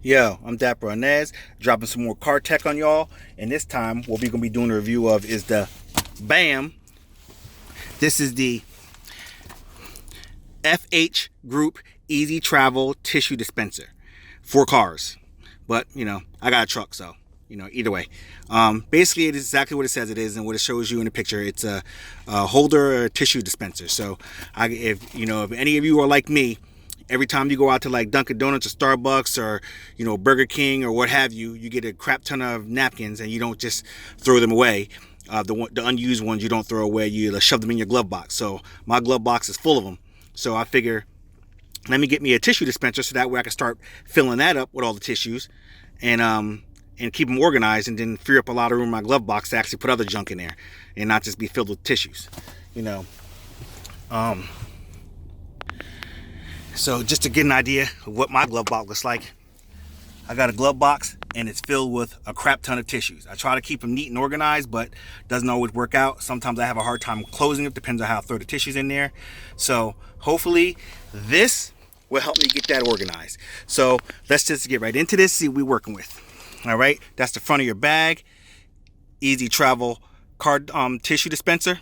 Yo, I'm Dapper Inez, dropping some more car tech on y'all. And this time, what we're going to be doing a review of is the BAM. This is the FH Group Easy Travel Tissue Dispenser for cars. But, I got a truck, so, either way. Basically, it is exactly what it says it is and what it shows you in the picture. It's a holder or a tissue dispenser. So, if any of you are like me, every time you go out to like Dunkin' Donuts or Starbucks or Burger King or what have you, you get a crap ton of napkins and you don't just throw them away. The unused ones you don't throw away, you shove them in your glove box. So my glove box is full of them. So I figure, let me get me a tissue dispenser so that way I can start filling that up with all the tissues and keep them organized, and then free up a lot of room in my glove box to actually put other junk in there and not just be filled with tissues. So just to get an idea of what my glove box looks like, I got a glove box and it's filled with a crap ton of tissues. I try to keep them neat and organized, but doesn't always work out. Sometimes I have a hard time closing it, depends on how I throw the tissues in there. So hopefully this will help me get that organized. So let's just get right into this, see what we're working with. All right, that's the front of your bag. Easy Travel card tissue dispenser.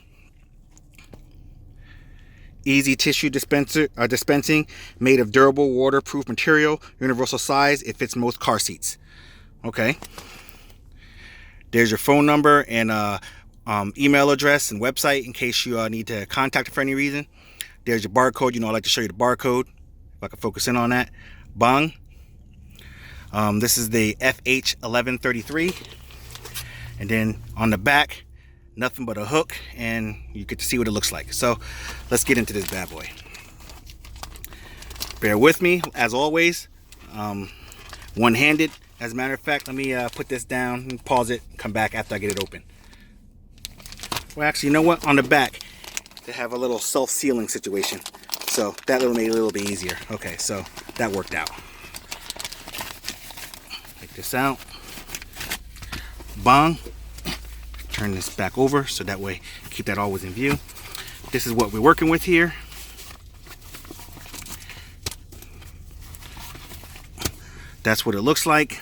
Easy tissue dispensing, made of durable, waterproof material, universal size. It fits most car seats. Okay. There's your phone number and email address and website in case you need to contact it for any reason. There's your barcode. I like to show you the barcode if I can focus in on that. Bang. This is the FH1133, and then on the back, nothing but a hook, and you get to see what it looks like. So let's get into this bad boy. Bear with me as always. One-handed. As a matter of fact, let me put this down and pause it, come back after I get it open. Well, actually, you know what? On the back, they have a little self-sealing situation, so that little made it a little bit easier. Okay, so that worked out. Take this out. Bang. Turn this back over so that way keep that always in view. This is what we're working with here. That's what it looks like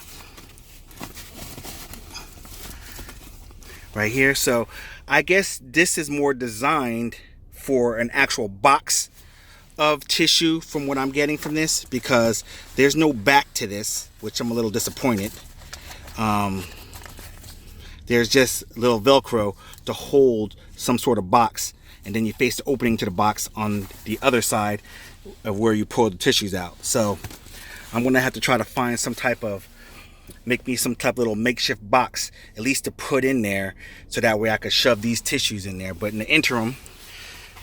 right here. So I guess this is more designed for an actual box of tissue from what I'm getting from this, because there's no back to this, which I'm a little disappointed. There's just a little Velcro to hold some sort of box, and then you face the opening to the box on the other side of where you pull the tissues out. So I'm gonna have to try to find make me some type of little makeshift box, at least to put in there, so that way I could shove these tissues in there. But in the interim,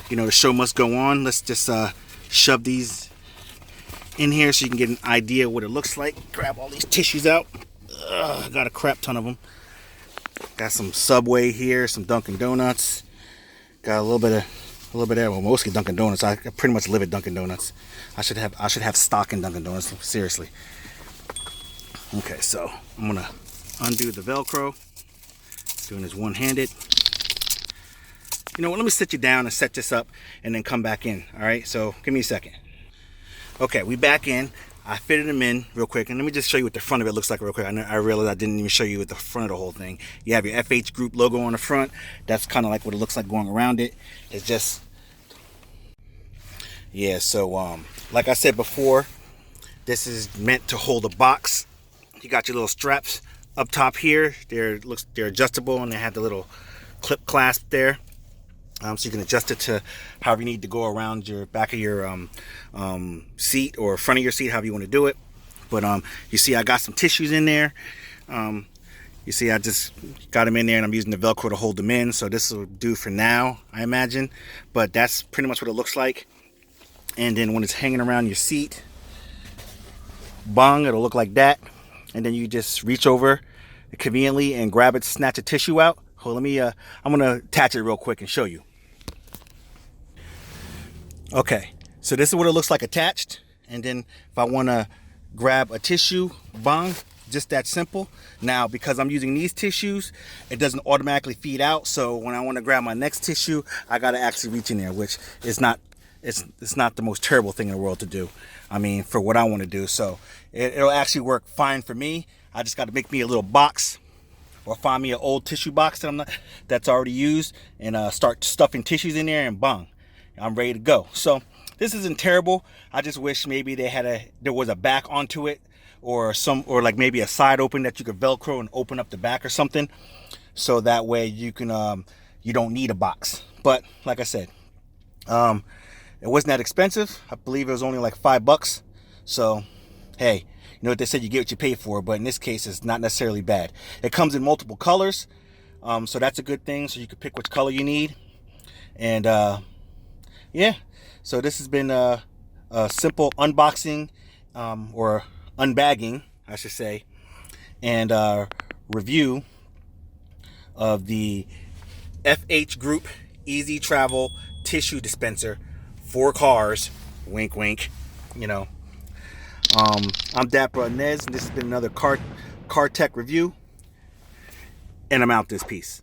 the show must go on. Let's just shove these in here so you can get an idea what it looks like. Grab all these tissues out. I got a crap ton of them. Got some Subway here, some Dunkin' Donuts. Got a little bit of well, mostly Dunkin' Donuts. I pretty much live at Dunkin' Donuts. I should have stock in Dunkin' Donuts, seriously. Okay, so I'm gonna undo the Velcro. Doing this one-handed. Let me sit you down and set this up and then come back in. All right, so give me a second. Okay, we back in. I fitted them in real quick, and let me just show you what the front of it looks like real quick. I realized I didn't even show you what the front of the whole thing. You have your FH Group logo on the front. That's kind of like what it looks like going around it. It's just, yeah. So like I said before, this is meant to hold a box. You got your little straps up top here. They're adjustable, and they have the little clip clasp there. So you can adjust it to however you need to go around your back of your seat or front of your seat, however you want to do it. But you see I got some tissues in there. You see I just got them in there, and I'm using the Velcro to hold them in. So this will do for now, I imagine. But that's pretty much what it looks like. And then when it's hanging around your seat, bang, it'll look like that. And then you just reach over conveniently and grab it, snatch a tissue out. Hold, let me, I'm gonna attach it real quick and show you. Okay, so this is what it looks like attached. And then if I wanna grab a tissue, bang, just that simple. Now, because I'm using these tissues, it doesn't automatically feed out. So when I wanna grab my next tissue, I gotta actually reach in there, which is not, it's not the most terrible thing in the world to do. I mean, for what I wanna do. So It'll actually work fine for me. I just got to make me a little box, or find me an old tissue box that's already used, and start stuffing tissues in there, and bang, I'm ready to go. So this isn't terrible. I just wish maybe there was a back onto it, or like maybe a side open that you could Velcro and open up the back or something, so that way you can you don't need a box. But like I said, it wasn't that expensive. I believe it was only like $5. So hey, you know what they said, you get what you pay for, but in this case it's not necessarily bad. It comes in multiple colors, so that's a good thing, so you can pick which color you need. And yeah, so this has been a simple unboxing, or unbagging I should say, and review of the FH Group Easy Travel Tissue Dispenser for cars. Wink wink, you know. I'm Dapper Nez, and this has been another car tech review, and I'm out this piece.